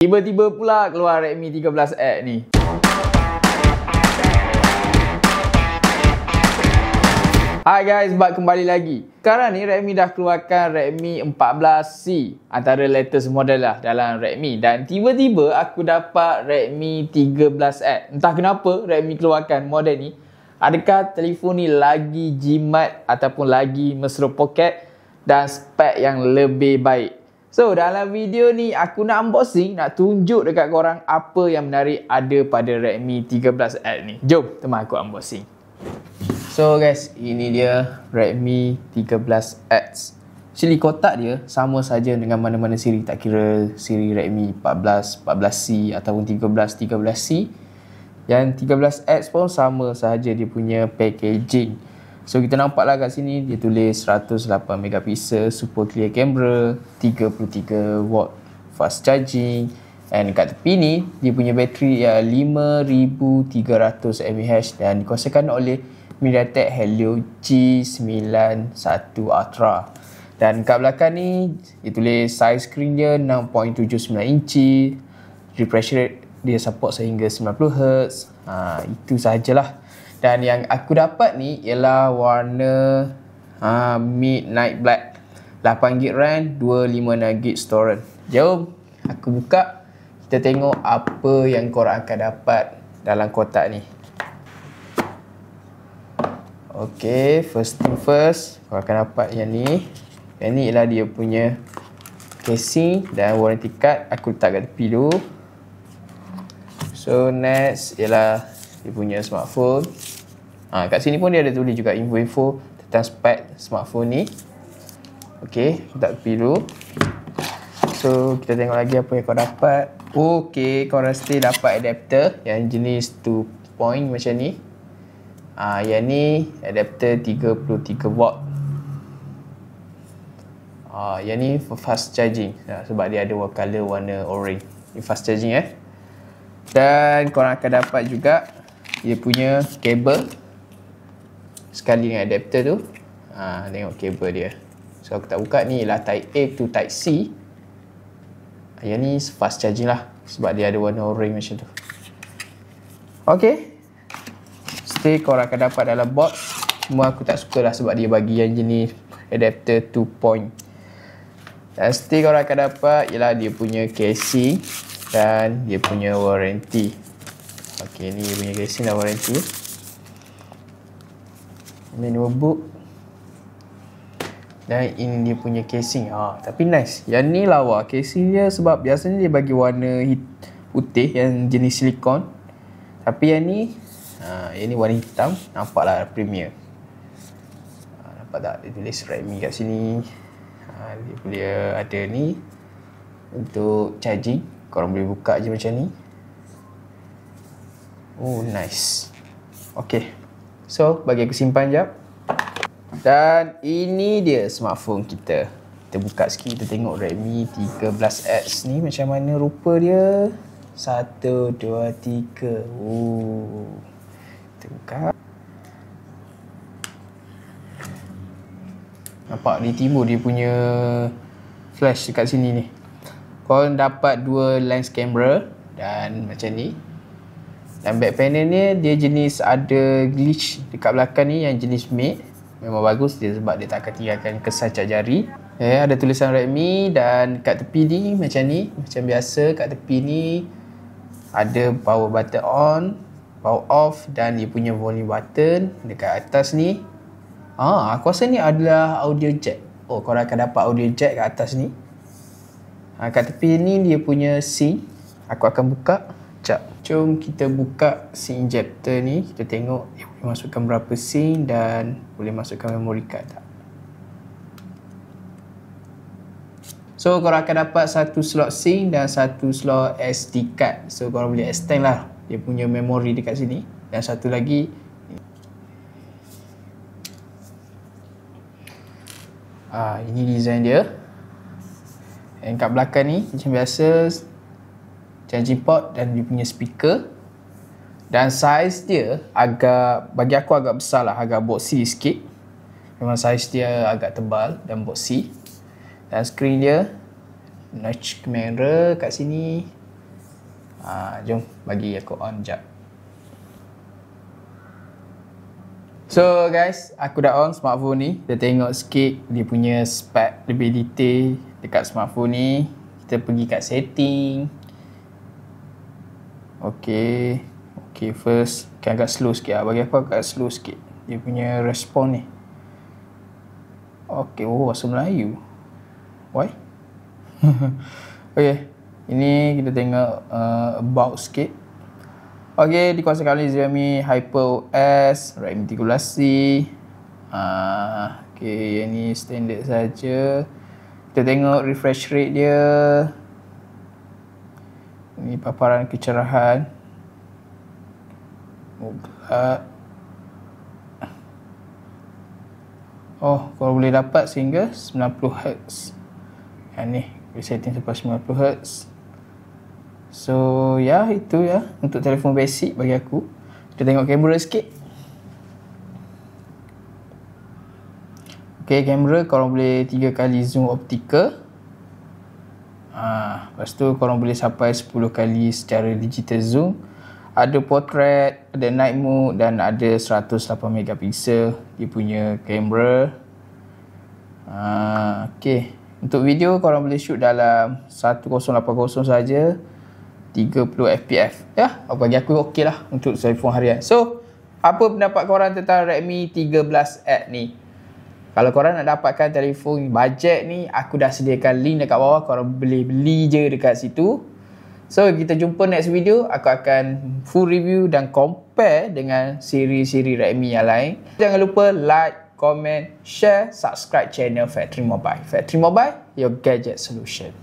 Tiba-tiba pula keluar Redmi 13X ni. Hai guys, back kembali lagi. Sekarang ni Redmi dah keluarkan Redmi 14C, antara latest model lah dalam Redmi. Dan tiba-tiba aku dapat Redmi 13X. Entah kenapa Redmi keluarkan model ni. Adakah telefon ni lagi jimat ataupun lagi mesra poket dan spek yang lebih baik? So dalam video ni aku nak unboxing, nak tunjuk dekat korang apa yang menarik ada pada Redmi 13X ni. Jom teman aku unboxing. So guys, ini dia Redmi 13X. Actually kotak dia sama saja dengan mana-mana siri, tak kira siri Redmi 14, 14C ataupun 13, 13C. Yang 13X pun sama sahaja dia punya packaging. So kita nampak lah kat sini dia tulis 108 megapiksel, super clear camera, 33 watt fast charging, and kat tepi ni dia punya bateri 5300 mAh dan dikuasakan oleh MediaTek Helio G91 Ultra. Dan kat belakang ni dia tulis size screen dia 6.79 inci, refresh rate dia support sehingga 90Hz. Itu sahajalah. Dan yang aku dapat ni ialah warna Midnight Black, 8GB RAM, 256GB storage. Jom aku buka, kita tengok apa yang korang akan dapat dalam kotak ni. Okay, first thing first, korang akan dapat yang ni. Yang ni ialah dia punya casing dan warranty card. Aku letak kat tepi dulu. So next ialah dia punya smartphone. Kat sini pun dia ada tulis juga info-info tentang spek smartphone ni. Okay, kita tepi dulu. So kita tengok lagi apa yang kau dapat. Okay, kau mesti dapat adapter yang jenis 2 point macam ni. Yang ni adapter 33 watt. Yang ni for fast charging, sebab dia ada color warna orange. Ini fast charging Dan korang akan dapat juga dia punya kabel sekali dengan adapter tu. Tengok kabel dia. So aku tak buka, ni ialah type A to type C. Yang ni fast charging lah, sebab dia ada warna orange macam tu. Okay, stay korang akan dapat dalam box. Semua aku tak suka lah sebab dia bagi yang jenis adapter 2 point. Dan stay korang akan dapat ialah dia punya casing dan dia punya warranty. Okay, ni dia punya casing dan warranty. Manual book. Dan ini dia punya casing. Tapi nice. Yang ni lawa casing dia, sebab biasanya dia bagi warna putih yang jenis silikon. Tapi yang ni warna hitam. Nampaklah premier. Nampak tak? Dia tulis Redmi kat sini. Dia boleh ada ni untuk charging. Korang boleh buka je macam ni. Oh nice. Okay, so bagi aku simpan jap. Dan ini dia smartphone kita. Kita buka sikit, kita tengok Redmi 13X ni macam mana rupa dia. 1, 2, 3. Kita buka. Nampak di timur dia punya flash dekat sini ni. Korang dapat 2 lens camera dan macam ni. Dan back panel ni dia jenis ada glitch dekat belakang ni yang jenis matte. Memang bagus dia sebab dia tak akan tinggalkan kesan cap jari. Ada tulisan Redmi dan kat tepi ni macam ni. Macam biasa kat tepi ni ada power button on, power off dan dia punya volume button. Dekat atas ni aku rasa ni adalah audio jack. Korang akan dapat audio jack kat atas ni. Kat tepi ni dia punya SIM. Aku akan buka. Jom kita buka SIM injector ni. Kita tengok dia boleh masukkan berapa SIM dan boleh masukkan memory card tak. So korang akan dapat satu slot SIM dan satu slot SD card. So korang boleh extend lah dia punya memory dekat sini. Dan satu lagi, ini design dia. Dan kat belakang ni macam biasa charging port dan dia punya speaker. Dan saiz dia bagi aku agak besar lah, agak boxy sikit. Memang saiz dia agak tebal dan boxy. Dan skrin dia notch kamera kat sini. Jom bagi aku on jap. So guys, aku dah on smartphone ni. Kita tengok sikit dia punya spek lebih detail dekat smartphone ni. Kita pergi kat setting. Okay, first agak slow sikit lah. Bagi aku agak slow sikit dia punya respon ni. Okay, bahasa Melayu. Why? Okay, ini kita tengok about sikit. Okay, dikuasakan oleh Xiaomi HyperOS Redmi 13C. Okay, yang ni standard saja. Kita tengok refresh rate dia. Ini paparan kecerahan. Kalau boleh dapat sehingga 90Hz. Yang ni, boleh setting sampai 90Hz. So, itu untuk telefon basic bagi aku. Kita tengok kamera sikit. Okay, kamera korang boleh 3 kali zoom optical. Lepas tu korang boleh sampai 10 kali secara digital zoom. Ada portrait, ada night mode dan ada 108 megapiksel dia punya kamera. Okay, untuk video korang boleh shoot dalam 1080 saja, 30 fps. Bagi aku okey lah untuk telefon harian. So, apa pendapat korang tentang Redmi 13X ni? Kalau korang nak dapatkan telefon bajet ni, aku dah sediakan link dekat bawah. Korang boleh beli je dekat situ. So, kita jumpa next video. Aku akan full review dan compare dengan siri-siri Redmi yang lain. Jangan lupa like, comment, share, subscribe channel Factory Mobile. Factory Mobile, your gadget solution.